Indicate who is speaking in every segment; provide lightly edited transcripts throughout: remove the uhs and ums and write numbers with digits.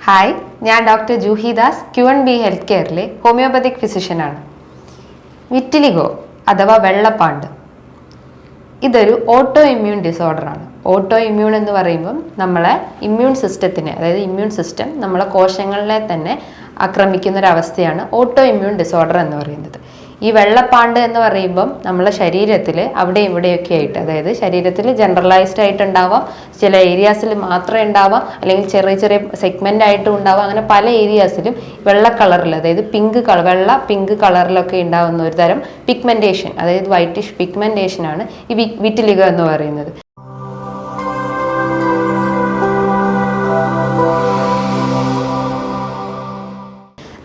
Speaker 1: Hi, ഞാൻ doctor Juhi Das Q&B health കെയറിലെ homeopathic ഫിസിഷ്യനാണ്. വിറ്റിലിഗോ അഥവാ വെള്ളപ്പാണ്ട് ഇതൊരു ഓട്ടോ ഇമ്മ്യൂൺ ഡിസോർഡറാണ്. ഓട്ടോ ഇമ്മ്യൂൺ എന്ന് പറയുമ്പം നമ്മളെ ഇമ്മ്യൂൺ സിസ്റ്റത്തിനെ, അതായത് ഇമ്മ്യൂൺ സിസ്റ്റം നമ്മളെ കോശങ്ങളിലെ തന്നെ ആക്രമിക്കുന്നൊരവസ്ഥയാണ് ഓട്ടോ ഇമ്മ്യൂൺ ഡിസോർഡർ എന്ന് പറയുന്നത്. ഈ വെള്ളപ്പാണ്ട് എന്ന് പറയുമ്പം നമ്മളെ ശരീരത്തിൽ അവിടെ ഇവിടെയൊക്കെ ആയിട്ട്, അതായത് ശരീരത്തിൽ ജനറലൈസ്ഡ് ആയിട്ട് ഉണ്ടാവാം, ചില ഏരിയാസിൽ മാത്രമേ ഉണ്ടാവാം, അല്ലെങ്കിൽ ചെറിയ ചെറിയ സെഗ്മെൻ്റ് ആയിട്ടും ഉണ്ടാവാം. അങ്ങനെ പല ഏരിയാസിലും വെള്ള കളറിൽ, അതായത് പിങ്ക് കളറിലൊക്കെ ഉണ്ടാകുന്ന ഒരു തരം പിഗ്മെൻറ്റേഷൻ, അതായത് വൈറ്റിഷ് പിഗ്മെൻറ്റേഷനാണ് ഈ വിറ്റിലിഗോ എന്ന് പറയുന്നത്.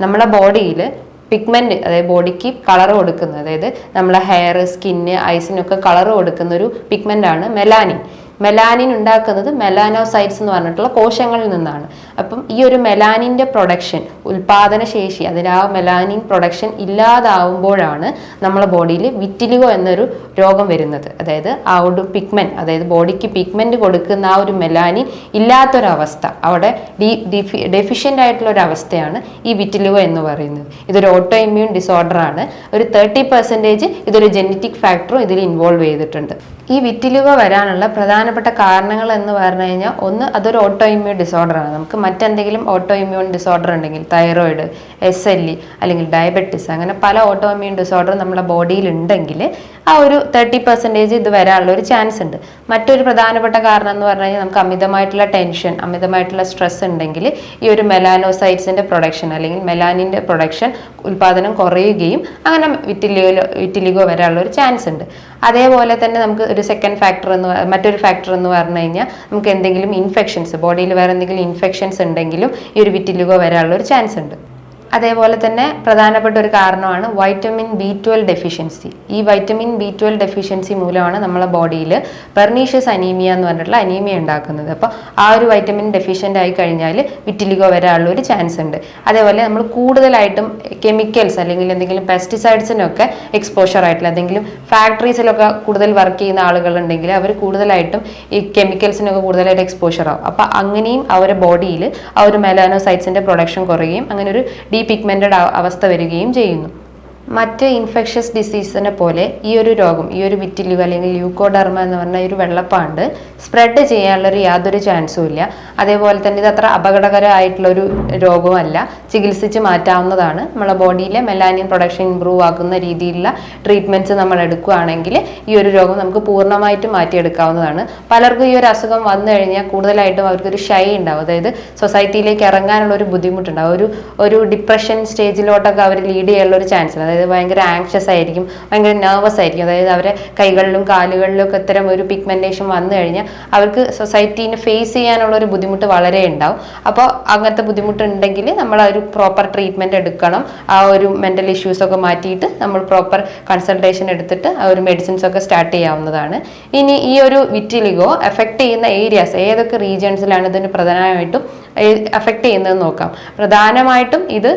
Speaker 1: നമ്മളെ ബോഡിയിൽ പിഗ്മെൻറ്റ്, അതായത് ബോഡിക്ക് കളർ കൊടുക്കുന്നത്, അതായത് നമ്മളെ ഹെയർ, സ്കിന്ന്, ഐസിനൊക്കെ കളർ കൊടുക്കുന്ന ഒരു പിഗ്മെൻ്റാണ് മെലാനിൻ. മെലാനിൻ ഉണ്ടാക്കുന്നത് മെലാനോസൈറ്റ്സ് എന്ന് പറഞ്ഞിട്ടുള്ള കോശങ്ങളിൽ നിന്നാണ്. അപ്പം ഈ ഒരു മെലാനിൻ്റെ പ്രൊഡക്ഷൻ, ഉൽപാദന ശേഷി, അതിൽ ആ മെലാനിൻ പ്രൊഡക്ഷൻ ഇല്ലാതാവുമ്പോഴാണ് നമ്മളെ ബോഡിയിൽ വിറ്റിലിഗോ എന്നൊരു രോഗം വരുന്നത്. അതായത് ആ ഒരു പിഗ്മെൻറ്റ്, അതായത് ബോഡിക്ക് പിഗ്മെൻറ്റ് കൊടുക്കുന്ന ആ ഒരു മെലാനിൻ ഇല്ലാത്തൊരവസ്ഥ, അവിടെ ഡെഫിഷ്യൻ്റ് ആയിട്ടുള്ള ഒരു അവസ്ഥയാണ് ഈ വിറ്റിലിഗോ എന്ന് പറയുന്നത്. ഇതൊരു ഓട്ടോ ഇമ്മ്യൂൺ ഡിസോർഡറാണ്. ഒരു 30% ഇതൊരു ജെനറ്റിക് ഫാക്ടറും ഇതിൽ ഇൻവോൾവ് ചെയ്തിട്ടുണ്ട്. ഈ വിറ്റിലിഗോ വരാനുള്ള പ്രധാനപ്പെട്ട കാരണങ്ങൾ എന്ന് പറഞ്ഞു കഴിഞ്ഞാൽ, ഒന്ന്, അതൊരു ഓട്ടോ ഇമ്മ്യൂൺ ഡിസോർഡറാണ്. നമുക്ക് മറ്റെന്തെങ്കിലും ഓട്ടോ ഇമ്മ്യൂൺ ഡിസോർഡർ ഉണ്ടെങ്കിൽ, തൈറോയിഡ്, SLE അല്ലെങ്കിൽ ഡയബറ്റിസ്, അങ്ങനെ പല ഓട്ടോ ഇമ്മ്യൂൺ ഡിസോർഡർ നമ്മുടെ ബോഡിയിൽ ഉണ്ടെങ്കിൽ ആ ഒരു 30% ഇത് വരാനുള്ള ഒരു ചാൻസ് ഉണ്ട്. മറ്റൊരു പ്രധാനപ്പെട്ട കാരണം എന്ന് പറഞ്ഞു കഴിഞ്ഞാൽ, നമുക്ക് അമിതമായിട്ടുള്ള ടെൻഷൻ, അമിതമായിട്ടുള്ള സ്ട്രെസ് ഉണ്ടെങ്കിൽ ഈ ഒരു മെലാനോസൈറ്റ്സിൻ്റെ പ്രൊഡക്ഷൻ അല്ലെങ്കിൽ മെലാനിൻ്റെ പ്രൊഡക്ഷൻ, ഉൽപാദനം കുറയുകയും അങ്ങനെ വിറ്റിലിഗോ വരാനുള്ള ഒരു ചാൻസ് ഉണ്ട്. അതേപോലെ തന്നെ നമുക്ക് ഒരു മറ്റൊരു ഫാക്ടർ എന്ന് പറഞ്ഞു കഴിഞ്ഞാൽ, നമുക്ക് എന്തെങ്കിലും ഇൻഫെക്ഷൻസ്, ബോഡിയിൽ വേറെ എന്തെങ്കിലും ഇൻഫെക്ഷൻസ് ഉണ്ടെങ്കിലും ഈ ഒരു വിറ്റിലിഗോ വരാനുള്ള ഒരു ചാൻസ് ഉണ്ട്. അതേപോലെ തന്നെ പ്രധാനപ്പെട്ട ഒരു കാരണമാണ് വൈറ്റമിൻ B12 ഡെഫിഷ്യൻസി. ഈ വൈറ്റമിൻ B12 ഡെഫിഷ്യൻസി മൂലമാണ് നമ്മളെ ബോഡിയിൽ പെർനീഷ്യസ് അനീമിയ എന്ന് പറഞ്ഞിട്ടുള്ള അനീമിയ ഉണ്ടാക്കുന്നത്. അപ്പോൾ ആ ഒരു വൈറ്റമിൻ ഡെഫിഷ്യൻ്റ് ആയി കഴിഞ്ഞാൽ വിറ്റിലിഗോ വരാനുള്ള ഒരു ചാൻസ് ഉണ്ട്. അതേപോലെ നമ്മൾ കൂടുതലായിട്ടും കെമിക്കൽസ് അല്ലെങ്കിൽ എന്തെങ്കിലും പെസ്റ്റിസൈഡ്സിനൊക്കെ എക്സ്പോഷർ ആയിട്ടുള്ള, എന്തെങ്കിലും ഫാക്ടറീസിലൊക്കെ കൂടുതൽ വർക്ക് ചെയ്യുന്ന ആളുകളുണ്ടെങ്കിൽ അവർ കൂടുതലായിട്ടും ഈ കെമിക്കൽസിനൊക്കെ കൂടുതലായിട്ട് എക്സ്പോഷർ ആവും. അപ്പോൾ അങ്ങനെയും അവരുടെ ബോഡിയിൽ ആ ഒരു മെലാനോസൈറ്റ്സിൻ്റെ പ്രൊഡക്ഷൻ കുറയുകയും അങ്ങനെ ഒരു പിഗ്മെന്റഡ് അവസ്ഥ വരികയും ചെയ്യുന്നു. മറ്റ് ഇൻഫെക്ഷസ് ഡിസീസിനെ പോലെ ഈ ഒരു രോഗം, ഈ ഒരു വിറ്റിലിഗോ അല്ലെങ്കിൽ ല്യൂക്കോഡെർമ എന്ന് പറഞ്ഞ ഒരു വെള്ളപ്പാണ്ട് സ്പ്രെഡ് ചെയ്യാനുള്ളൊരു യാതൊരു ചാൻസും ഇല്ല. അതേപോലെ തന്നെ ഇത് അത്ര അപകടകരമായിട്ടുള്ളൊരു രോഗമല്ല, ചികിത്സിച്ച് മാറ്റാവുന്നതാണ്. നമ്മളെ ബോഡിയിലെ മെലാനിൻ പ്രൊഡക്ഷൻ ഇമ്പ്രൂവ് ആക്കുന്ന രീതിയിലുള്ള ട്രീറ്റ്മെൻറ്റ്സ് നമ്മൾ എടുക്കുകയാണെങ്കിൽ ഈ ഒരു രോഗം നമുക്ക് പൂർണ്ണമായിട്ടും മാറ്റിയെടുക്കാവുന്നതാണ്. പലർക്കും ഈ ഒരു അസുഖം വന്നു കഴിഞ്ഞാൽ കൂടുതലായിട്ടും അവർക്കൊരു ഷൈ ഉണ്ടാവും, അതായത് സൊസൈറ്റിയിലേക്ക് ഇറങ്ങാനുള്ള ഒരു ബുദ്ധിമുട്ടുണ്ടാവും. ഒരു ഡിപ്രഷൻ സ്റ്റേജിലോട്ടൊക്കെ അവർ ലീഡ് ചെയ്യാനുള്ള ഒരു ചാൻസ് ഉണ്ട്. അതായത് ഭയങ്കര ആങ്ഷ്യസ് ആയിരിക്കും, ഭയങ്കര നെർവസ് ആയിരിക്കും. അതായത് അവരെ കൈകളിലും കാലുകളിലും ഒക്കെ ഇത്തരം ഒരു പിഗ്മെന്റേഷൻ വന്നു കഴിഞ്ഞാൽ അവർക്ക് സൊസൈറ്റീനെ ഫേസ് ചെയ്യാനുള്ള ഒരു ബുദ്ധിമുട്ട് വളരെ ഉണ്ടാവും. അപ്പോൾ അങ്ങനത്തെ ബുദ്ധിമുട്ടുണ്ടെങ്കിൽ നമ്മൾ ഒരു പ്രോപ്പർ ട്രീറ്റ്മെൻറ്റ് എടുക്കണം. ആ ഒരു മെൻ്റൽ ഇഷ്യൂസൊക്കെ മാറ്റിയിട്ട് നമ്മൾ പ്രോപ്പർ കൺസൾട്ടേഷൻ എടുത്തിട്ട് ആ ഒരു മെഡിസിൻസ് ഒക്കെ സ്റ്റാർട്ട് ചെയ്യാവുന്നതാണ്. ഇനി ഈ ഒരു വിറ്റിലിഗോ എഫക്റ്റ് ചെയ്യുന്ന ഏരിയാസ്, ഏതൊക്കെ റീജിയൻസിലാണ് ഇതിന് പ്രധാനമായിട്ടും എഫക്റ്റ് ചെയ്യുന്നതെന്ന് നോക്കാം. പ്രധാനമായിട്ടും ഇത്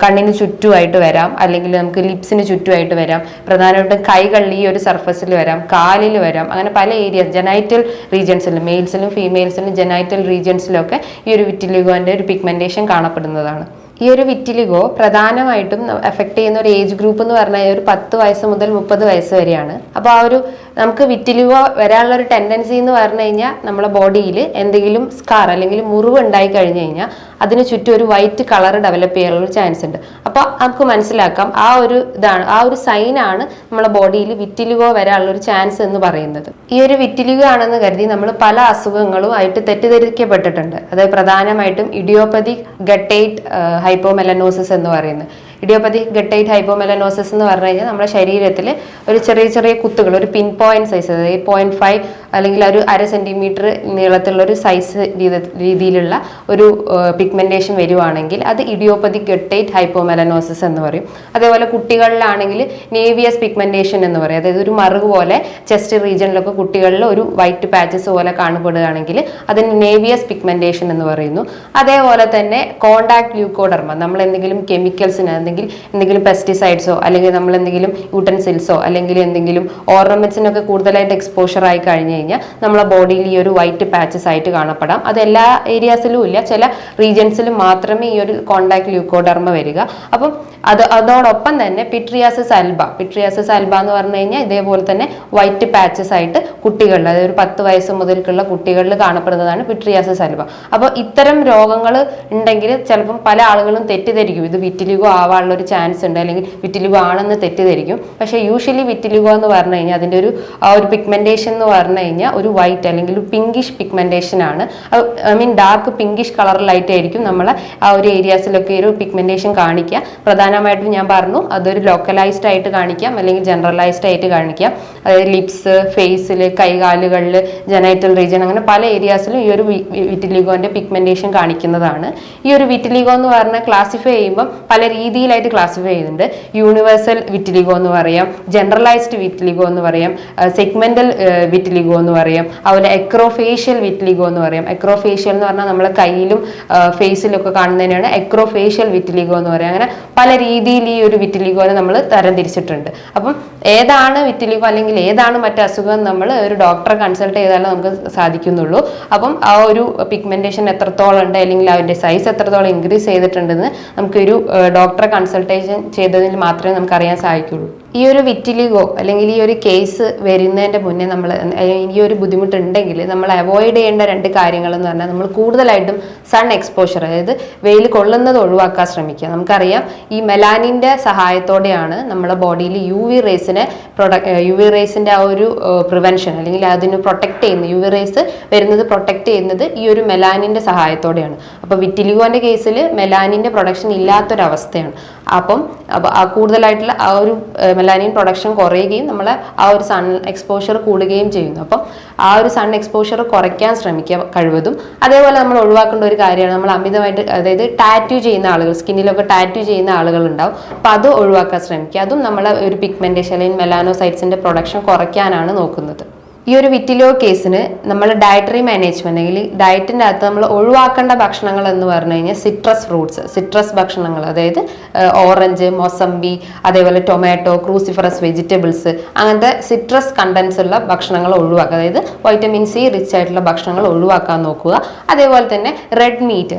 Speaker 1: കണ്ണിന് ചുറ്റുമായിട്ട് വരാം, അല്ലെങ്കിൽ നമുക്ക് ലിപ്സിന് ചുറ്റുമായിട്ട് വരാം. പ്രധാനമായിട്ടും കൈകളിൽ ഈ ഒരു സർഫസിൽ വരാം, കാലിൽ വരാം. അങ്ങനെ പല ഏരിയസ്, ജെനൈറ്റൽ റീജിയൻസിലും, മെയിൽസിലും ഫീമെയിൽസിലും ജെനൈറ്റൽ റീജിയൻസിലൊക്കെ ഈ ഒരു വിറ്റിലിഗോൻ്റെ ഒരു പിഗ്മെന്റേഷൻ കാണപ്പെടുന്നതാണ്. ഈ ഒരു വിറ്റിലിഗോ പ്രധാനമായിട്ടും എഫക്റ്റ് ചെയ്യുന്ന ഒരു ഏജ് ഗ്രൂപ്പ് എന്ന് പറഞ്ഞാൽ ഒരു 10 വയസ്സ് മുതൽ 30 വയസ്സ് വരെയാണ്. അപ്പോൾ ആ ഒരു നമുക്ക് വിറ്റിലിഗോ വരാനുള്ള ഒരു ടെൻഡൻസി എന്ന് പറഞ്ഞു കഴിഞ്ഞാൽ, നമ്മളെ ബോഡിയിൽ എന്തെങ്കിലും സ്കാർ അല്ലെങ്കിൽ മുറിവ് ഉണ്ടായി കഴിഞ്ഞു കഴിഞ്ഞാൽ അതിന് ചുറ്റും ഒരു വൈറ്റ് കളർ ഡെവലപ്പ് ചെയ്യാനുള്ള ഒരു ചാൻസ് ഉണ്ട്. അപ്പോൾ നമുക്ക് മനസ്സിലാക്കാം ആ ഒരു സൈനാണ് നമ്മളെ ബോഡിയിൽ വിറ്റിലിഗോ വരാനുള്ള ഒരു ചാൻസ് എന്ന് പറയുന്നത്. ഈ ഒരു വിറ്റിലിഗോ ആണെന്ന് കരുതി നമ്മൾ പല അസുഖങ്ങളും ആയിട്ട് തെറ്റിദ്ധരിക്കപ്പെട്ടിട്ടുണ്ട്. അതായത് പ്രധാനമായിട്ടും ഇഡിയോപ്പതിക് ഗട്ടേറ്റ് ഹൈപ്പോമെലനോസിസ് എന്ന് പറയുന്നത്. ഇഡിയോപ്പതിക് ഗട്ടേറ്റ് ഹൈപ്പോമെലനോസിസ് എന്ന് പറഞ്ഞു കഴിഞ്ഞാൽ നമ്മുടെ ശരീരത്തിൽ ഒരു ചെറിയ ചെറിയ കുത്തുകൾ, ഒരു പിൻ പോയിന്റ് സൈസ്, അതായത് 0.5 അല്ലെങ്കിൽ ഒരു 1/2 സെൻറ്റിമീറ്റർ നീളത്തിലുള്ള ഒരു സൈസ് രീതിയിലുള്ള ഒരു പിഗ്മെന്റേഷൻ വരുവാണെങ്കിൽ അത് ഇഡിയോപ്പതിക് ഗട്ടേറ്റ് ഹൈപ്പോമെലനോസിസ് എന്ന് പറയും. അതേപോലെ കുട്ടികളിലാണെങ്കിൽ നേവിയസ് പിഗ്മെന്റേഷൻ എന്ന് പറയും. അതായത് ഒരു മറുക് പോലെ ചെസ്റ്റ് റീജിയനിലൊക്കെ കുട്ടികളിൽ ഒരു വൈറ്റ് പാച്ചസ് പോലെ കാണപ്പെടുകയാണെങ്കിൽ അതിന് നേവിയസ് പിഗ്മെന്റേഷൻ എന്ന് പറയുന്നു. അതേപോലെ തന്നെ കോണ്ടാക്ട് ല്യൂക്കോഡെർമ, നമ്മൾ എന്തെങ്കിലും കെമിക്കൽസിന്, എന്തെങ്കിലും പെസ്റ്റിസൈഡ്സോ അല്ലെങ്കിൽ നമ്മൾ എന്തെങ്കിലും യൂട്ടൻസിൽസോ അല്ലെങ്കിൽ എന്തെങ്കിലും ഓർണമെന്റ്സിനൊക്കെ കൂടുതലായിട്ട് എക്സ്പോഷർ ആയി കഴിഞ്ഞു കഴിഞ്ഞാൽ നമ്മളെ ബോഡിയിൽ ഈ ഒരു വൈറ്റ് പാച്ചസ് ആയിട്ട് കാണപ്പെടാം. അത് എല്ലാ ഏരിയാസിലും ഇല്ല, ചില റീജിയൻസിലും മാത്രമേ ഈ ഒരു കോണ്ടാക്ട് ല്യൂക്കോഡെർമ വരിക. അപ്പം അതോടൊപ്പം തന്നെ പിട്രിയാസിസ് അൽബ എന്ന് പറഞ്ഞു കഴിഞ്ഞാൽ ഇതേപോലെ തന്നെ വൈറ്റ് പാച്ചസ് ആയിട്ട് കുട്ടികളിൽ, അതായത് ഒരു 10 വയസ്സ് മുതൽക്കുള്ള കുട്ടികളിൽ കാണപ്പെടുന്നതാണ് പിട്രിയാസിസ് അൽബ. അപ്പോൾ ഇത്തരം രോഗങ്ങൾ ഉണ്ടെങ്കിൽ ചിലപ്പം പല ആളുകളും തെറ്റിദ്ധരിക്കും ഇത് വിറ്റിലിഗോ ആവാനുള്ള ഒരു ചാൻസ് ഉണ്ട്, അല്ലെങ്കിൽ വിറ്റിലിഗോ ആണെന്ന് തെറ്റിദ്ധരിക്കും. പക്ഷേ യൂഷ്വലി വിറ്റിലിഗോ എന്ന് പറഞ്ഞു കഴിഞ്ഞാൽ അതിൻ്റെ ഒരു പിഗ്മെന്റേഷൻ എന്ന് പറഞ്ഞു കഴിഞ്ഞാൽ ഒരു വൈറ്റ് അല്ലെങ്കിൽ ഒരു പിങ്കിഷ് പിഗ്മെന്റേഷൻ ആണ്. ഐ മീൻ ഡാർക്ക് പിങ്കിഷ് കളറിലായിട്ടായിരിക്കും നമ്മളെ ആ ഒരു ഏരിയാസിലൊക്കെ ഒരു പിഗ്മെന്റേഷൻ കാണിക്കുക. പ്രധാനമായിട്ടും ഞാൻ പറഞ്ഞു അതൊരു ലോക്കലൈസ്ഡ് ആയിട്ട് കാണിക്കാം അല്ലെങ്കിൽ ജനറലൈസ്ഡ് ആയിട്ട് കാണിക്കാം. അതായത് ലിപ്സ്, ഫേസിൽ, കൈകാലുകളിൽ, ജനൈറ്റൽ റീജിയൻ, അങ്ങനെ പല ഏരിയാസിലും ഈ ഒരു വിറ്റിലിഗോന്റെ പിഗ്മെന്റേഷൻ കാണിക്കുന്നതാണ്. ഈ ഒരു വിറ്റിലിഗോ എന്ന് പറഞ്ഞാൽ ക്ലാസിഫൈ ചെയ്യുമ്പോൾ പല രീതിയിലായിട്ട് ക്ലാസിഫൈ ചെയ്യുന്നുണ്ട്. യൂണിവേഴ്സൽ വിറ്റിലിഗോ എന്ന് പറയാം, ജനറലൈസ്ഡ് വിറ്റിലിഗോ എന്ന് പറയാം, സെഗ്മെന്റൽ വിറ്റിലിഗോ എന്ന് പറയാം, അതുപോലെ എക്രോഫേഷ്യൽ വിറ്റിലിഗോ എന്ന് പറയാം. എക്രോഫേഷ്യൽ എന്ന് പറഞ്ഞാൽ നമ്മളെ കയ്യിലും ഫേസിലും ഒക്കെ കാണുന്നതിനാണ് എക്രോഫേഷ്യൽ വിറ്റിലിഗോ എന്ന് പറയാം. അങ്ങനെ പല രീതിയിൽ ഈ ഒരു വിറ്റിലിഗോനെ നമ്മൾ തരംതിരിച്ചിട്ടുണ്ട്. അപ്പം ഏതാണ് വിറ്റിലിഗോ അല്ലെങ്കിൽ ഏതാണ് മറ്റു അസുഖം നമ്മൾ ഒരു ഡോക്ടറെ കൺസൾട്ട് ചെയ്താലേ നമുക്ക് സാധിക്കുന്നുള്ളൂ. അപ്പം ആ ഒരു പിഗ്മെന്റേഷൻ എത്രത്തോളം ഉണ്ട് അല്ലെങ്കിൽ അതിന്റെ സൈസ് എത്രത്തോളം ഇൻക്രീസ് ചെയ്തിട്ടുണ്ടെന്ന് നമുക്കൊരു ഡോക്ടറെ കൺസൾട്ടേഷൻ ചെയ്തതിൽ മാത്രമേ നമുക്ക് അറിയാൻ സാധിക്കുള്ളൂ. ഈ ഒരു വിറ്റിലിഗോ അല്ലെങ്കിൽ ഈ ഒരു കേസ് വരുന്നതിൻ്റെ മുന്നേ നമ്മൾ ഈ ഒരു ബുദ്ധിമുട്ടുണ്ടെങ്കിൽ നമ്മൾ അവോയ്ഡ് ചെയ്യേണ്ട 2 കാര്യങ്ങൾ എന്ന് പറഞ്ഞാൽ നമ്മൾ കൂടുതലായിട്ടും സൺ എക്സ്പോഷർ, അതായത് വെയിൽ കൊള്ളുന്നത് ഒഴിവാക്കാൻ ശ്രമിക്കുക. നമുക്കറിയാം ഈ മെലാനിൻ്റെ സഹായത്തോടെയാണ് നമ്മുടെ ബോഡിയിൽ യു വി റേസിൻ്റെ ആ ഒരു പ്രിവെൻഷൻ അല്ലെങ്കിൽ അതിന് പ്രൊട്ടക്ട് ചെയ്യുന്നത്, യു വി റേസ് വരുന്നത് പ്രൊട്ടക്ട് ചെയ്യുന്നത് ഈ ഒരു മെലാനിൻ്റെ സഹായത്തോടെയാണ്. അപ്പോൾ വിറ്റിലിഗോൻ്റെ കേസിൽ മെലാനിൻ്റെ പ്രൊഡക്ഷൻ ഇല്ലാത്തൊരവസ്ഥയാണ്. അപ്പം കൂടുതലായിട്ടുള്ള ആ ഒരു മെലാനിൻ പ്രൊഡക്ഷൻ കുറയുകയും നമ്മളെ ആ ഒരു സൺ എക്സ്പോഷർ കൂടുകയും ചെയ്യുന്നു. അപ്പം ആ ഒരു സൺ എക്സ്പോഷർ കുറയ്ക്കാൻ ശ്രമിക്കുക കഴിവതും. അതേപോലെ നമ്മൾ ഒഴിവാക്കേണ്ട ഒരു കാര്യമാണ് നമ്മൾ അമിതമായിട്ട്, അതായത് ടാറ്റു ചെയ്യുന്ന ആളുകൾ, സ്കിന്നിലൊക്കെ ടാറ്റു ചെയ്യുന്ന ആളുകൾ ഉണ്ടാവും. അപ്പം അത് ഒഴിവാക്കാൻ ശ്രമിക്കുക. അതും നമ്മളെ ഒരു പിഗ്മെന്റേഷൻ അല്ലെങ്കിൽ മെലാനോസൈറ്റ്സിന്റെ പ്രൊഡക്ഷൻ കുറയ്ക്കാനാണ് നോക്കുന്നത്. ഈ ഒരു വിറ്റിലിഗോ കേസിന് നമ്മൾ ഡയറ്ററി മാനേജ്മെന്റ് അല്ലെങ്കിൽ ഡയറ്റിൻ്റെ അകത്ത് നമ്മൾ ഒഴിവാക്കേണ്ട ഭക്ഷണങ്ങൾ എന്ന് പറഞ്ഞു കഴിഞ്ഞാൽ സിട്രസ് ഭക്ഷണങ്ങൾ, അതായത് ഓറഞ്ച്, മൊസംബി, അതേപോലെ ടൊമാറ്റോ, ക്രൂസിഫറസ് വെജിറ്റബിൾസ്, അങ്ങനത്തെ സിട്രസ് കണ്ടൻസ് ഉള്ള ഭക്ഷണങ്ങൾ ഒഴിവാക്കുക. അതായത് വൈറ്റമിൻ സി റിച്ച് ആയിട്ടുള്ള ഭക്ഷണങ്ങൾ ഒഴിവാക്കാൻ നോക്കുക. അതേപോലെ തന്നെ റെഡ് മീറ്റ്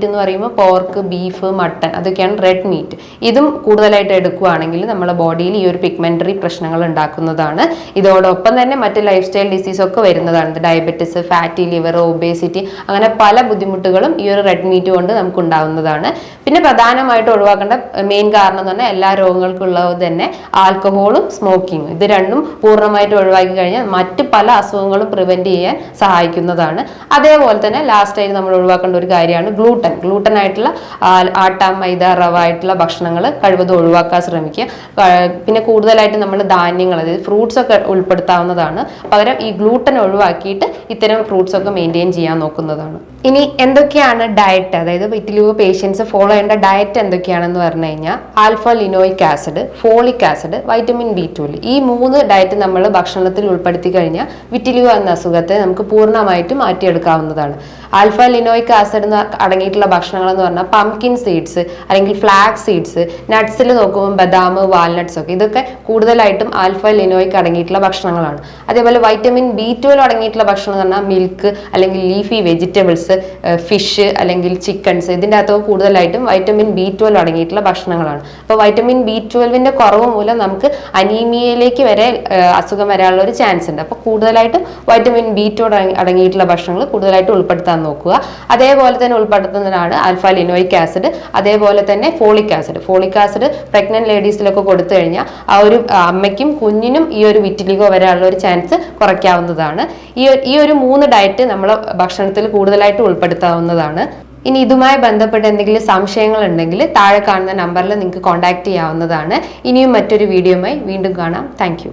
Speaker 1: എന്ന് പറയുമ്പോൾ പോർക്ക്, ബീഫ്, മട്ടൺ, അതൊക്കെയാണ് റെഡ് മീറ്റ്. ഇതും കൂടുതലായിട്ട് എടുക്കുകയാണെങ്കിൽ നമ്മുടെ ബോഡിയിൽ ഈ ഒരു പിഗ്മെന്ററി പ്രശ്നങ്ങൾ ഉണ്ടാക്കുന്നതാണ്. ഇതോടൊപ്പം തന്നെ മറ്റ് ലൈഫ് സ്റ്റൈൽ ഡിസീസ് ഒക്കെ വരുന്നതാണ്. ഡയബറ്റിസ്, ഫാറ്റി ലിവർ, ഒബേസിറ്റി, അങ്ങനെ പല ബുദ്ധിമുട്ടുകളും ഈ ഒരു റെഡ് മീറ്റ് കൊണ്ട് നമുക്ക് ഉണ്ടാവുന്നതാണ്. പിന്നെ പ്രധാനമായിട്ട് ഒഴിവാക്കേണ്ട മെയിൻ കാരണം എന്ന് പറഞ്ഞാൽ എല്ലാ രോഗങ്ങൾക്കുള്ളത് തന്നെ ആൽക്കഹോളും സ്മോക്കിങ്ങും. ഇത് രണ്ടും പൂർണ്ണമായിട്ട് ഒഴിവാക്കി കഴിഞ്ഞാൽ മറ്റ് പല അസുഖങ്ങളും പ്രിവെന്റ് ചെയ്യാൻ സഹായിക്കുന്നതാണ്. അതേപോലെ തന്നെ ലാസ്റ്റായിട്ട് നമ്മൾ ഒഴിവാക്കേണ്ട ഒരു കാര്യമാണ് ഗ്ലൂട്ടൻ ആയിട്ടുള്ള ആട്ട, മൈദ, റവ ആയിട്ടുള്ള ഭക്ഷണങ്ങൾ കഴിവതും ഒഴിവാക്കാൻ ശ്രമിക്കുക. പിന്നെ കൂടുതലായിട്ട് നമ്മൾ ധാന്യങ്ങൾ, അതായത് ഫ്രൂട്ട്സ് ഒക്കെ ഉൾപ്പെടുത്താവുന്നതാണ്. പകരം ഈ ഗ്ലൂട്ടൻ ഒഴിവാക്കിയിട്ട് ഇത്തരം ഫ്രൂട്ട്സ് ഒക്കെ മെയിൻറ്റെയിൻ ചെയ്യാൻ നോക്കുന്നതാണ്. ഇനി എന്തൊക്കെയാണ് ഡയറ്റ്, അതായത് വിറ്റിലിഗോ പേഷ്യൻസ് ഫോളോ ചെയ്യേണ്ട ഡയറ്റ് എന്തൊക്കെയാണെന്ന് പറഞ്ഞു കഴിഞ്ഞാൽ alpha linoleic acid, folic acid, vitamin B12, ഈ 3 ഡയറ്റ് നമ്മൾ ഭക്ഷണത്തിൽ ഉൾപ്പെടുത്തി കഴിഞ്ഞാൽ വിറ്റിലിഗോ എന്ന അസുഖത്തെ നമുക്ക് പൂർണ്ണമായിട്ടും മാറ്റിയെടുക്കാവുന്നതാണ്. ആൽഫ ലിനോയിക് ആസിഡ് അടങ്ങിയിട്ടുള്ള ഭക്ഷണങ്ങൾ എന്ന് പറഞ്ഞാൽ പംകിൻ സീഡ്സ് അല്ലെങ്കിൽ ഫ്ലാക്സ് സീഡ്സ്, നട്ട്സിൽ നോക്കുമ്പോൾ ബദാം, വാൽനട്ട്സ് ഒക്കെ, ഇതൊക്കെ കൂടുതലായിട്ടും ആൽഫ ലിനോയിക് അടങ്ങിയിട്ടുള്ള ഭക്ഷണങ്ങളാണ്. അതേപോലെ വൈറ്റമിൻ B12 അടങ്ങിയിട്ടുള്ള ഭക്ഷണം എന്ന് പറഞ്ഞാൽ മിൽക്ക് അല്ലെങ്കിൽ ലീഫി വെജിറ്റബിൾസ്, ഫിഷ് അല്ലെങ്കിൽ ചിക്കൻസ്, ഇതിൻ്റെ അകത്ത് കൂടുതലായിട്ടും വൈറ്റമിൻ B12 അടങ്ങിയിട്ടുള്ള ഭക്ഷണങ്ങളാണ്. അപ്പോൾ വൈറ്റമിൻ B12ന്റെ കുറവ് മൂലം നമുക്ക് അനീമിയയിലേക്ക് വരെ അസുഖം വരാനുള്ള ഒരു ചാൻസ് ഉണ്ട്. അപ്പോൾ കൂടുതലായിട്ടും വൈറ്റമിൻ B12 അടങ്ങിയിട്ടുള്ള ഭക്ഷണങ്ങൾ കൂടുതലായിട്ട് ഉൾപ്പെടുത്താൻ നോക്കുക. അതേപോലെ തന്നെ ഉൾപ്പെടുത്തുന്നതാണ് ആൽഫ ലിനോയിക് ആസിഡ്, അതേപോലെ തന്നെ ഫോളിക് ആസിഡ് പ്രഗ്നന്റ് ലേഡീസിലൊക്കെ കൊടുത്തു കഴിഞ്ഞാൽ ആ ഒരു അമ്മയ്ക്കും കുഞ്ഞിനും ഈ ഒരു വിറ്റിലിഗോ വരാനുള്ള ഒരു ചാൻസ് കുറയ്ക്കാവുന്നതാണ്. ഈ ഒരു 3 ഡയറ്റ് നമ്മൾ ഭക്ഷണത്തിൽ കൂടുതലായിട്ട് ഉൾപ്പെടുത്താവുന്നതാണ്. ഇനി ഇതുമായി ബന്ധപ്പെട്ട് എന്തെങ്കിലും സംശയങ്ങൾ ഉണ്ടെങ്കിൽ താഴെ കാണുന്ന നമ്പറിൽ നിങ്ങൾക്ക് കോൺടാക്ട് ചെയ്യാവുന്നതാണ്. ഇനിയും മറ്റൊരു വീഡിയോയുമായി വീണ്ടും കാണാം. താങ്ക്